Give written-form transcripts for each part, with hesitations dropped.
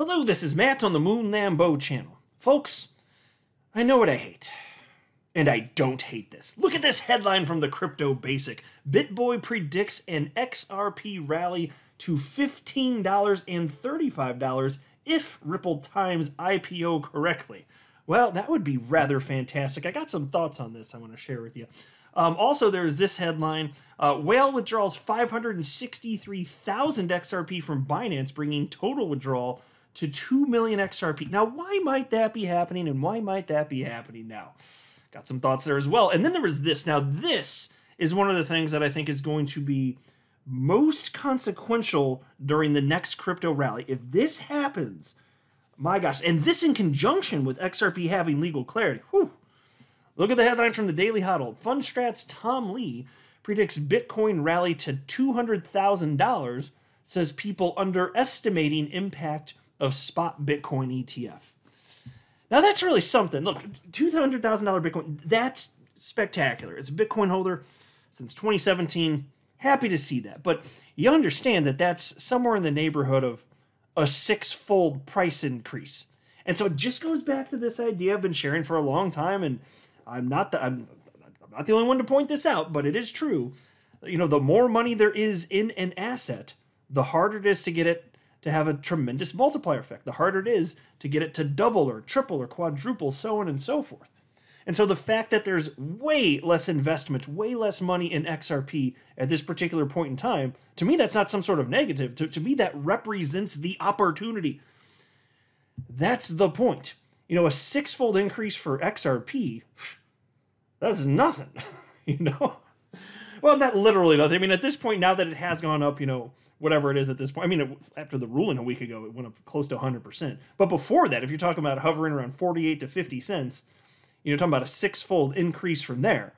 Hello, this is Matt on the Moon Lambeau channel. Folks, I know what I hate. And I don't hate this. Look at this headline from the Crypto Basic. Bitboy predicts an XRP rally to $15 and $35 if Ripple times IPO correctly. Well, that would be rather fantastic. I got some thoughts on this I want to share with you. Also, there's this headline. Whale withdraws 563,000 XRP from Binance, bringing total withdrawal to 2 million XRP. Now, why might that be happening, and why might that be happening now? Got some thoughts there as well. And then there was this. Now, this is one of the things that I think is going to be most consequential during the next crypto rally. If this happens, my gosh, and this in conjunction with XRP having legal clarity, whew. Look at the headline from the Daily Huddle. Fundstrat's Tom Lee predicts Bitcoin rally to $200,000, says people underestimating impact of spot Bitcoin ETF. Now that's really something. Look, $200,000 Bitcoin, that's spectacular. As a Bitcoin holder since 2017, happy to see that. But you understand that that's somewhere in the neighborhood of a six-fold price increase. And so it just goes back to this idea I've been sharing for a long time, and I'm not the only one to point this out, but it is true. You know, the more money there is in an asset, the harder it is to get it to have a tremendous multiplier effect. The harder it is to get it to double or triple or quadruple, so on and so forth. And so the fact that there's way less investment, way less money in XRP at this particular point in time, to me, that's not some sort of negative. To me, that represents the opportunity. That's the point. You know, a six-fold increase for XRP, that's nothing, you know? Well, not literally nothing. I mean, at this point, now that it has gone up, you know, whatever it is at this point. I mean, after the ruling a week ago, it went up close to 100%. But before that, if you're talking about hovering around 48 to 50 cents, you're talking about a six-fold increase from there.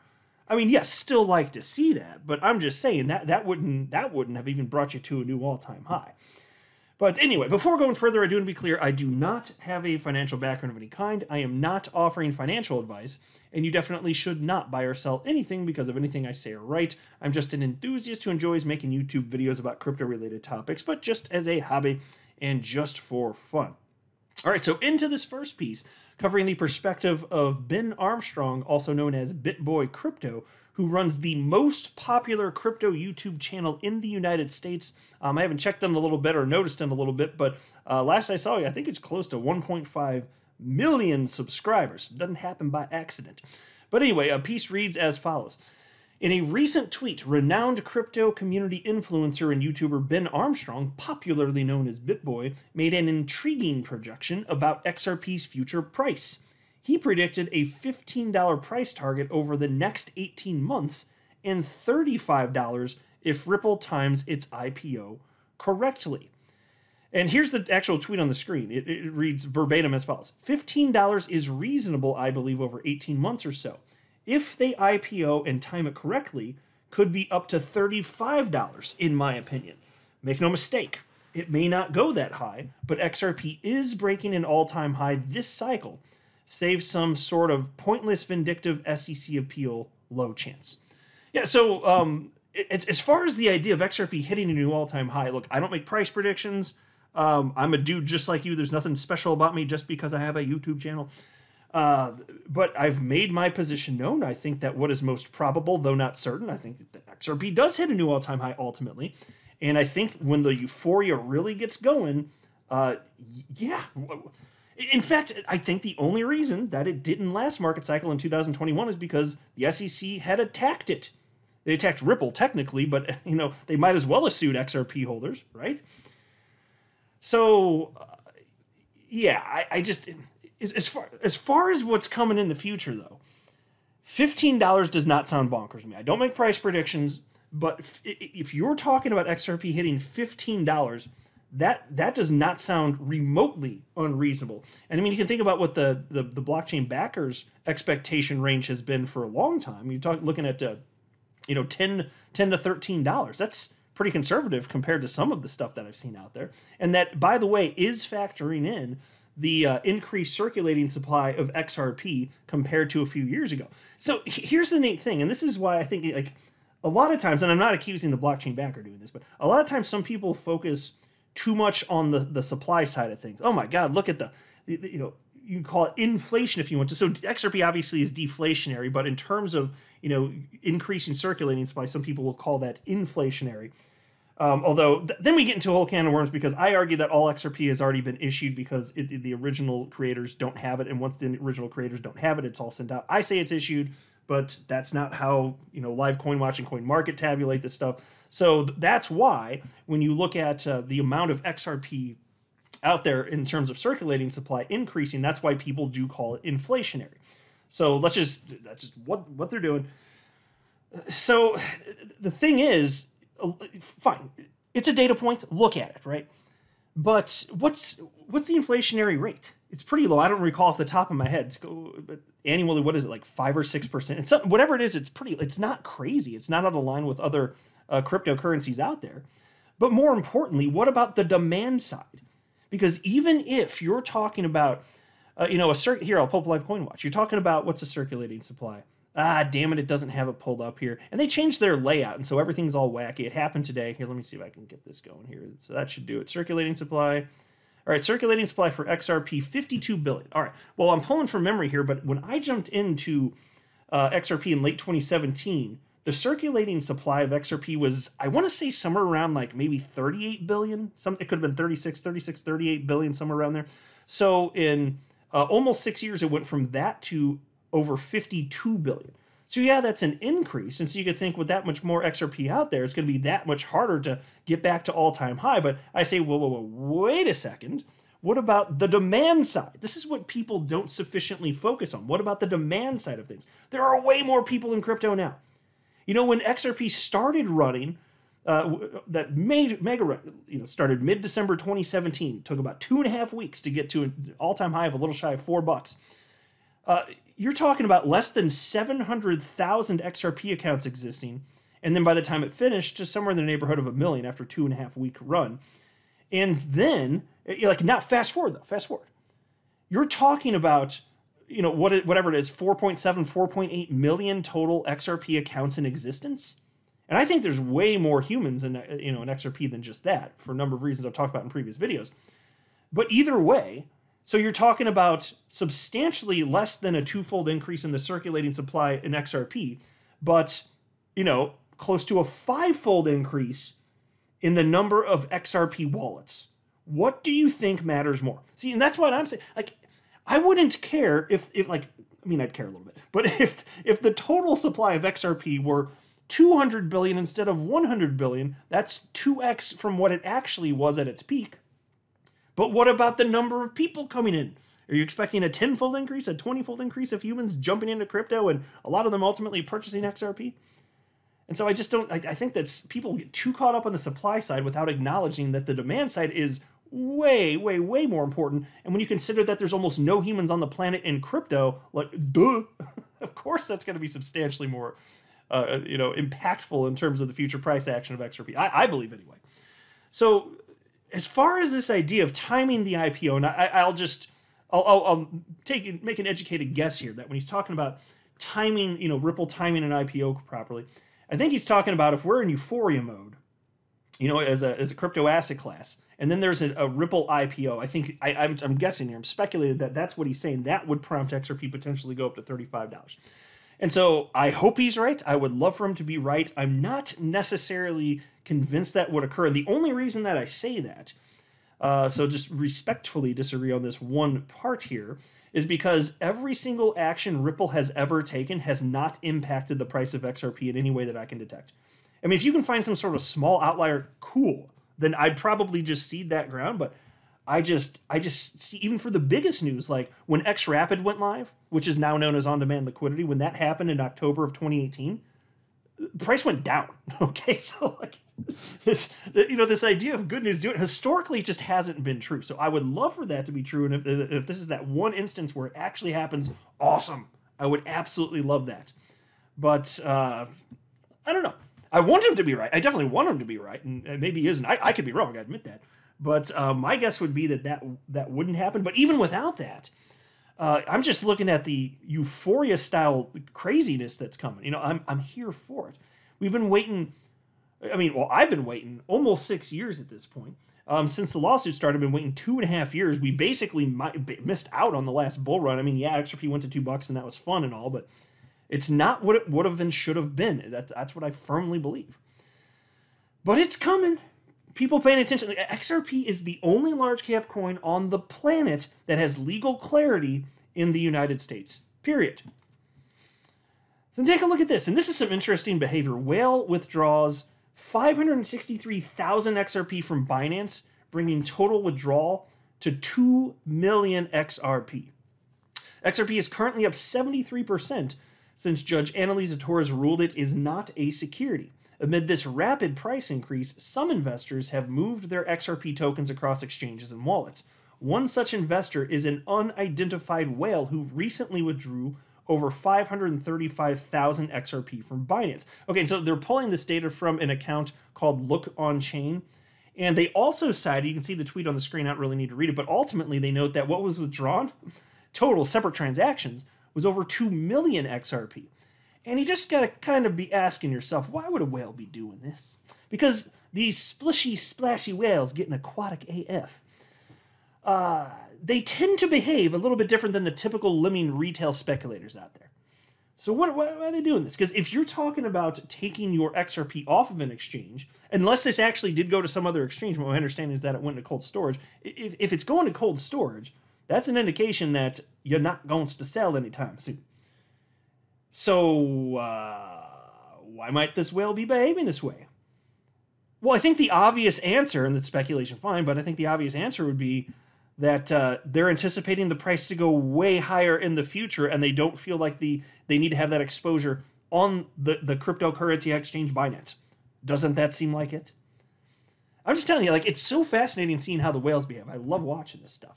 I mean, yes, still like to see that, but I'm just saying that wouldn't have even brought you to a new all-time high. But anyway, before going further, I do want to be clear, I do not have a financial background of any kind. I am not offering financial advice, and you definitely should not buy or sell anything because of anything I say or write. I'm just an enthusiast who enjoys making YouTube videos about crypto-related topics, but just as a hobby and just for fun. All right, so into this first piece, covering the perspective of Ben Armstrong, also known as Bitboy Crypto, who runs the most popular crypto YouTube channel in the United States. I haven't checked them a little bit or noticed them a little bit, but last I saw, I think it's close to 1.5 million subscribers. It doesn't happen by accident. But anyway, a piece reads as follows. In a recent tweet, renowned crypto community influencer and YouTuber Ben Armstrong, popularly known as Bitboy, made an intriguing projection about XRP's future price. He predicted a $15 price target over the next 18 months and $35 if Ripple times its IPO correctly. And here's the actual tweet on the screen. It reads verbatim as follows. $15 is reasonable, I believe, over 18 months or so. If they IPO and time it correctly, could be up to $35, in my opinion. Make no mistake, it may not go that high, but XRP is breaking an all-time high this cycle. Save some sort of pointless, vindictive SEC appeal, low chance. Yeah, so as far as the idea of XRP hitting a new all-time high, look, I don't make price predictions. I'm a dude just like you. There's nothing special about me just because I have a YouTube channel. But I've made my position known. I think that what is most probable, though not certain, I think that XRP does hit a new all-time high ultimately. And I think when the euphoria really gets going, yeah. In fact, I think the only reason that it didn't last market cycle in 2021 is because the SEC had attacked it. They attacked Ripple technically, but you know they might as well have sued XRP holders, right? So, yeah, I just as far as what's coming in the future though, $15 does not sound bonkers to me. I don't make price predictions, but if you're talking about XRP hitting $15. That does not sound remotely unreasonable. And I mean, you can think about what the blockchain backers expectation range has been for a long time. You're looking at you know, $10 to $13. That's pretty conservative compared to some of the stuff that I've seen out there. And that, by the way, is factoring in the increased circulating supply of XRP compared to a few years ago. So here's the neat thing, and this is why I think like a lot of times, and I'm not accusing the blockchain backer doing this, but a lot of times some people focus too much on the supply side of things. Oh my God, look at the you know, you can call it inflation if you want to. So XRP obviously is deflationary, but in terms of, you know, increasing circulating supply, some people will call that inflationary. Although then we get into a whole can of worms, because I argue that all XRP has already been issued because the original creators don't have it, and once the original creators don't have it, it's all sent out. I say it's issued, but that's not how, you know, Live Coin Watch and Coin Market tabulate this stuff. So that's why when you look at the amount of XRP out there in terms of circulating supply increasing, that's why people do call it inflationary. So that's just what they're doing. So the thing is, fine, it's a data point, look at it, right? But what's the inflationary rate? It's pretty low. I don't recall off the top of my head. But annually, what is it, like 5 or 6%? It's something, whatever it is, it's not crazy. It's not out of line with other cryptocurrencies out there. But more importantly, what about the demand side? Because even if you're talking about, you know, here, I'll pull up Live Coin Watch. You're talking about what's a circulating supply. Ah, damn it, it doesn't have it pulled up here. And they changed their layout, and so everything's all wacky. It happened today. Here, let me see if I can get this going here. So that should do it. Circulating supply. All right, circulating supply for XRP, 52 billion. All right, well, I'm pulling from memory here, but when I jumped into XRP in late 2017, the circulating supply of XRP was, I want to say, somewhere around like maybe 38 billion. It could have been 36, 38 billion, somewhere around there. So in almost 6 years, it went from that to over 52 billion. So yeah, that's an increase. And so you could think with that much more XRP out there, it's going to be that much harder to get back to all-time high. But I say, whoa, wait a second. What about the demand side? This is what people don't sufficiently focus on. What about the demand side of things? There are way more people in crypto now. You know, when XRP started running, that mega run, you know, started mid-December 2017, took about 2.5 weeks to get to an all-time high of a little shy of $4. You're talking about less than 700,000 XRP accounts existing, and then by the time it finished, just somewhere in the neighborhood of 1 million after 2.5 week run. And then, like, not fast forward though, fast forward. You're talking about, you know, whatever it is, 4.7, 4.8 million total XRP accounts in existence. And I think there's way more humans in, you know, in XRP than just that, for a number of reasons I've talked about in previous videos. But either way, so you're talking about substantially less than a 2-fold increase in the circulating supply in XRP, but, you know, close to a 5-fold increase in the number of XRP wallets. What do you think matters more? See, and that's what I'm saying. Like, I wouldn't care if like, I mean, I'd care a little bit, but if the total supply of XRP were 200 billion instead of 100 billion, that's 2x from what it actually was at its peak. But what about the number of people coming in? Are you expecting a 10-fold increase, a 20-fold increase of humans jumping into crypto, and a lot of them ultimately purchasing XRP? And so I just don't, I think that people get too caught up on the supply side without acknowledging that the demand side is way, way, way more important. And when you consider that there's almost no humans on the planet in crypto, like, duh, of course that's going to be substantially more, you know, impactful in terms of the future price action of XRP. I believe anyway. So as far as this idea of timing the IPO, and I'll make an educated guess here that when he's talking about timing, you know, Ripple timing an IPO properly, I think he's talking about if we're in euphoria mode, you know, as a crypto asset class, and then there's a Ripple IPO. I think I'm guessing here, I'm speculating that that's what he's saying. That would prompt XRP potentially go up to $35. And so I hope he's right. I would love for him to be right. I'm not necessarily convinced that would occur. And the only reason that I say that, so just respectfully disagree on this one part here, is because every single action Ripple has ever taken has not impacted the price of XRP in any way that I can detect. I mean, if you can find some sort of small outlier, cool, then I'd probably just cede that ground. But I just see, even for the biggest news, like when XRapid went live, which is now known as on-demand liquidity, when that happened in October of 2018, the price went down. Okay, so like this, you know, this idea of good news doing historically just hasn't been true. So I would love for that to be true, and if this is that one instance where it actually happens, awesome. I would absolutely love that. But I don't know. I want him to be right. I definitely want him to be right, and maybe he isn't. I could be wrong. I admit that. But my guess would be that wouldn't happen. But even without that, I'm just looking at the euphoria style craziness that's coming. You know, I'm here for it. We've been waiting. I mean, well, I've been waiting almost 6 years at this point. Since the lawsuit started, I've been waiting 2.5 years. We basically missed out on the last bull run. I mean, yeah, XRP went to $2 and that was fun and all, but it's not what it would have and should have been. That's what I firmly believe. But it's coming. People paying attention. XRP is the only large cap coin on the planet that has legal clarity in the United States. Period. So take a look at this. And this is some interesting behavior. Whale withdraws 563,000 XRP from Binance, bringing total withdrawal to 2 million XRP. XRP is currently up 73% since Judge Annalisa Torres ruled it is not a security. Amid this rapid price increase, some investors have moved their XRP tokens across exchanges and wallets. One such investor is an unidentified whale who recently withdrew over 535,000 XRP from Binance. Okay, so they're pulling this data from an account called Look On Chain. And they also cited, you can see the tweet on the screen, I don't really need to read it, but ultimately they note that what was withdrawn, total separate transactions, was over 2 million XRP. And you just gotta kind of be asking yourself, why would a whale be doing this? Because these splishy, splashy whales get an aquatic AF. They tend to behave a little bit different than the typical lemming retail speculators out there. So why are they doing this? Because if you're talking about taking your XRP off of an exchange, unless this actually did go to some other exchange, my understanding is that it went to cold storage. If it's going to cold storage, that's an indication that you're not going to sell anytime soon. So why might this whale be behaving this way? Well, I think the obvious answer, and that's speculation fine, but I think the obvious answer would be that they're anticipating the price to go way higher in the future, and they don't feel like they need to have that exposure on the cryptocurrency exchange Binance. Doesn't that seem like it? I'm just telling you, like, it's so fascinating seeing how the whales behave. I love watching this stuff.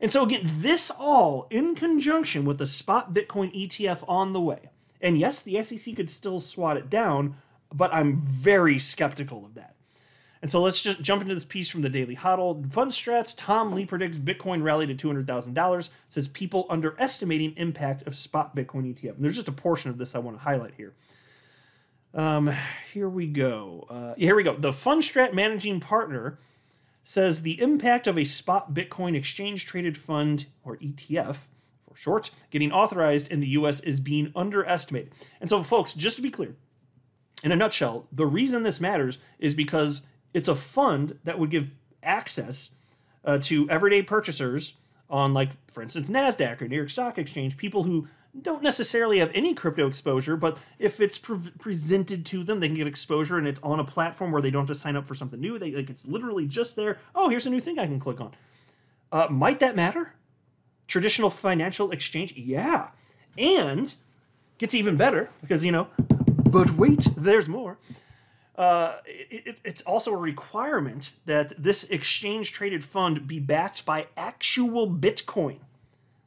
And so again, this all in conjunction with the spot Bitcoin ETF on the way. And yes, the SEC could still swat it down, but I'm very skeptical of that. And so let's just jump into this piece from the Daily Huddle. Fund Strats, Tom Lee predicts Bitcoin rally to $200,000, says people underestimating impact of spot Bitcoin ETF. And there's just a portion of this I want to highlight here. Here we go. Here we go. The Fund Strat managing partner says the impact of a spot Bitcoin exchange-traded fund, or ETF for short, getting authorized in the US is being underestimated. And so, folks, just to be clear, in a nutshell, the reason this matters is because it's a fund that would give access to everyday purchasers on, like, for instance, NASDAQ or New York Stock Exchange, people who don't necessarily have any crypto exposure, but if it's presented to them, they can get exposure, and it's on a platform where they don't have to sign up for something new. It's literally just there. Oh, here's a new thing I can click on. Might that matter? Traditional financial exchange? Yeah. And gets even better because, but wait, there's more. It's also a requirement that this exchange-traded fund be backed by actual Bitcoin.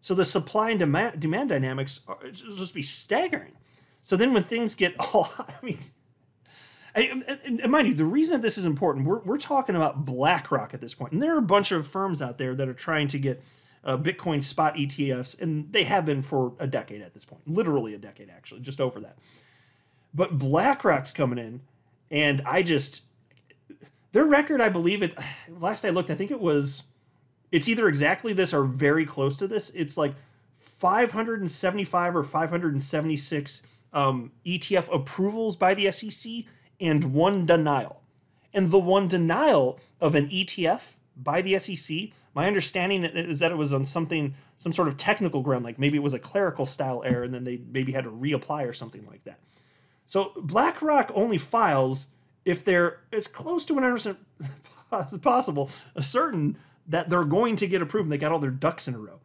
So the supply and demand dynamics are just be staggering. So then when things get all hot, and mind you, the reason that this is important, we're talking about BlackRock at this point. And there are a bunch of firms out there that are trying to get Bitcoin spot ETFs, and they have been for a decade at this point. Literally a decade, actually, just over that. But BlackRock's coming in, and their record, I believe, last I looked, I think it's either exactly this or very close to this. It's like 575 or 576 ETF approvals by the SEC and one denial. And the one denial of an ETF by the SEC, my understanding is that it was on some sort of technical ground, like maybe it was a clerical style error and then they maybe had to reapply or something like that. So BlackRock only files if they're as close to 100% as possible, certain that they're going to get approved and they got all their ducks in a row.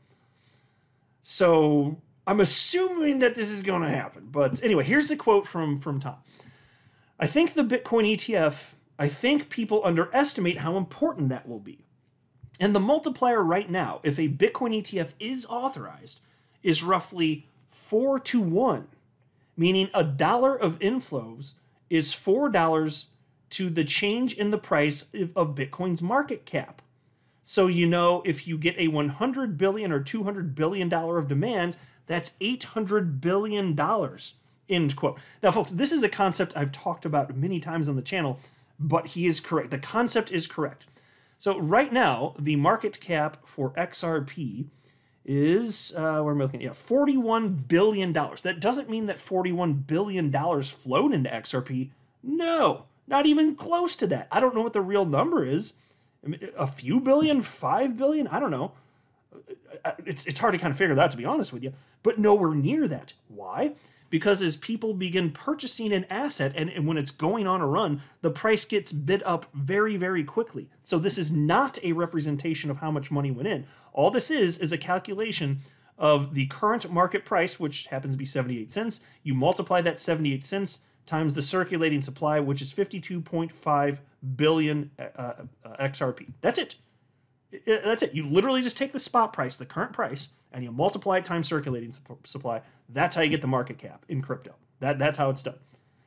So I'm assuming that this is going to happen. But anyway, here's the quote from Tom. I think the Bitcoin ETF, I think people underestimate how important that will be. And the multiplier right now, if a Bitcoin ETF is authorized, is roughly 4 to 1, meaning $1 of inflows is $4 to the change in the price of Bitcoin's market cap. So, if you get a $100 billion or $200 billion of demand, that's $800 billion, end quote. Now, folks, this is a concept I've talked about many times on the channel, but he is correct. The concept is correct. So right now, the market cap for XRP is, where am I looking? Yeah, $41 billion. That doesn't mean that $41 billion flowed into XRP. No, not even close to that. I don't know what the real number is. I mean, a few billion, 5 billion? I don't know. It's hard to kind of figure that out, to be honest with you, but nowhere near that. Why? Because as people begin purchasing an asset and when it's going on a run, the price gets bid up very, very quickly. So this is not a representation of how much money went in. All this is a calculation of the current market price, which happens to be 78 cents. You multiply that 78 cents times the circulating supply, which is 52.5 billion XRP. That's it. That's it. You literally just take the spot price, the current price, and you multiply it times circulating supply. That's how you get the market cap in crypto. That's how it's done.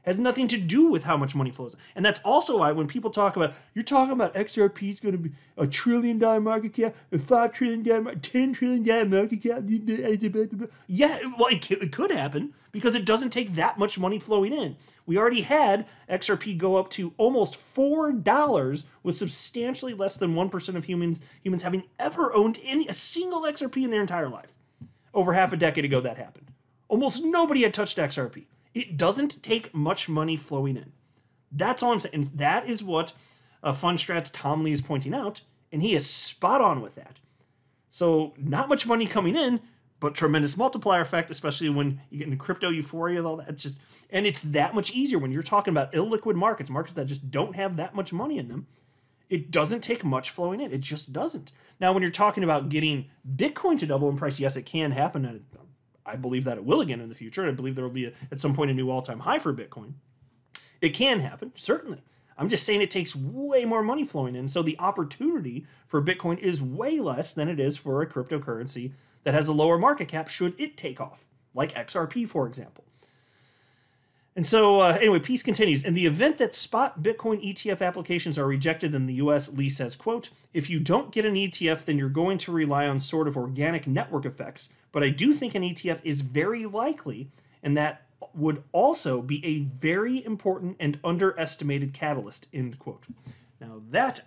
Has nothing to do with how much money flows. And that's also why when people talk about, you're talking about XRP is going to be $1 trillion market cap, a $5 trillion, $10 trillion market cap. Yeah, well, it could happen because it doesn't take that much money flowing in. We already had XRP go up to almost $4 with substantially less than 1% of humans having ever owned a single XRP in their entire life. Over half a decade ago, that happened. Almost nobody had touched XRP. It doesn't take much money flowing in. That's all I'm saying. And that is what FundStrat's Tom Lee is pointing out, and he is spot on with that. So not much money coming in, but tremendous multiplier effect, especially when you get into crypto euphoria and all that. And it's that much easier when you're talking about illiquid markets that just don't have that much money in them. It doesn't take much flowing in. It just doesn't. Now, when you're talking about getting Bitcoin to double in price, yes, it can happen. And I believe that it will again in the future. I believe there will be, at some point, a new all-time high for Bitcoin. It can happen, certainly. I'm just saying it takes way more money flowing in, so the opportunity for Bitcoin is way less than it is for a cryptocurrency that has a lower market cap should it take off, like XRP, for example. And so, anyway, Peace continues. In the event that spot Bitcoin ETF applications are rejected in the US, Lee says, quote, if you don't get an ETF, then you're going to rely on sort of organic network effects. But I do think an ETF is very likely, and that would also be a very important and underestimated catalyst, end quote. Now that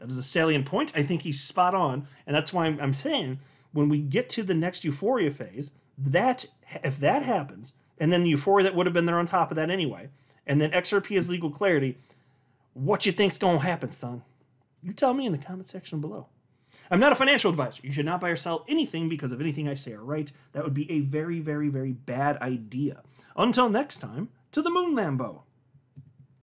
is a salient point. I think he's spot on. And that's why I'm saying when we get to the next euphoria phase, that if that happens, and then the euphoria that would have been there on top of that anyway, and then XRP has legal clarity, what you think's going to happen, son? You tell me in the comment section below. I'm not a financial advisor. You should not buy or sell anything because of anything I say or write. That would be a very, very, very bad idea. Until next time, to the moon, Lambo.